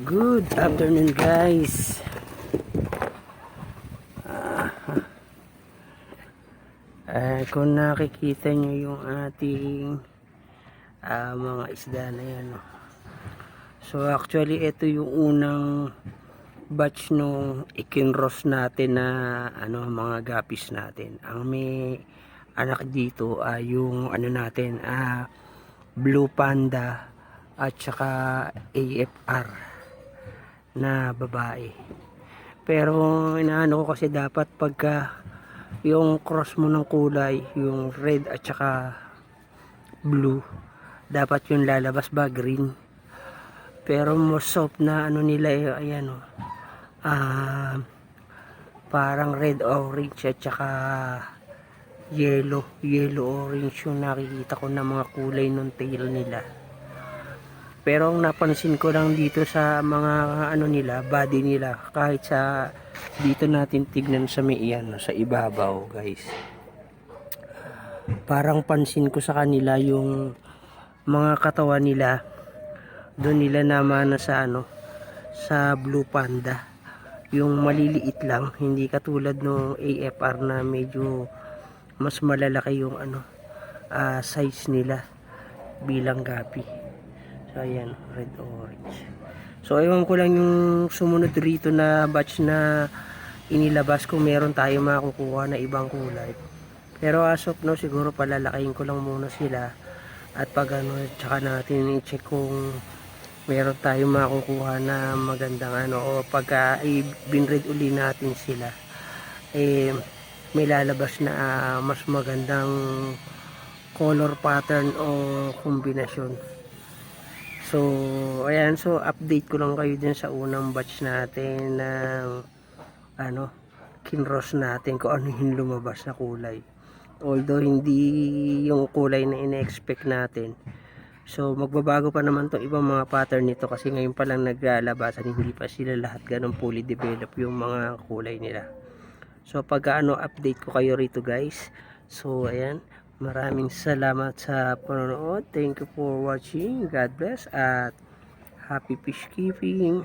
Good afternoon guys. Kung nakikita nyo yung ating mga isda na yan, no? So actually ito yung unang batch nung ikinros natin na mga gapis natin. Ang may anak dito ay yung natin, blue panda at saka AFR na babae. Pero inaano ko kasi dapat pagka yung cross mo ng kulay, yung red at saka blue, dapat yung lalabas ba green. Pero most of na nila ayan o, parang red orange at saka yellow orange yung nakikita ko na mga kulay ng tail nila. Pero ang napansin ko lang dito sa mga nila, body nila, kahit sa dito natin tignan sa may iyan, sa ibabaw guys, parang pansin ko sa kanila yung mga katawan nila, doon nila naman na sa sa blue panda, yung maliliit lang, hindi katulad no AFR na medyo mas malalaki yung size nila bilang gapi. So ayan, red orange. So ewan ko lang yung sumunod rito na batch na inilabas kung meron tayo makukuha na ibang kulay. Pero as of now siguro palalakayin ko lang muna sila, at pag tsaka natin i-check kung meron tayo makukuha na magandang o pagka i-binred uli natin sila, may lalabas na mas magandang color pattern o kombinasyon. So ayan, so update ko lang kayo din sa unang batch natin ng kinross natin kung ano yung lumabas na kulay, although hindi yung kulay na ina-expect natin. So magbabago pa naman to ibang mga pattern nito kasi ngayon pa lang naglalabasan, hindi pa sila lahat ganun fully develop yung mga kulay nila. So pagka update ko kayo rito guys. So ayan, maraming salamat sa panonood. Thank you for watching. God bless at happy fish keeping.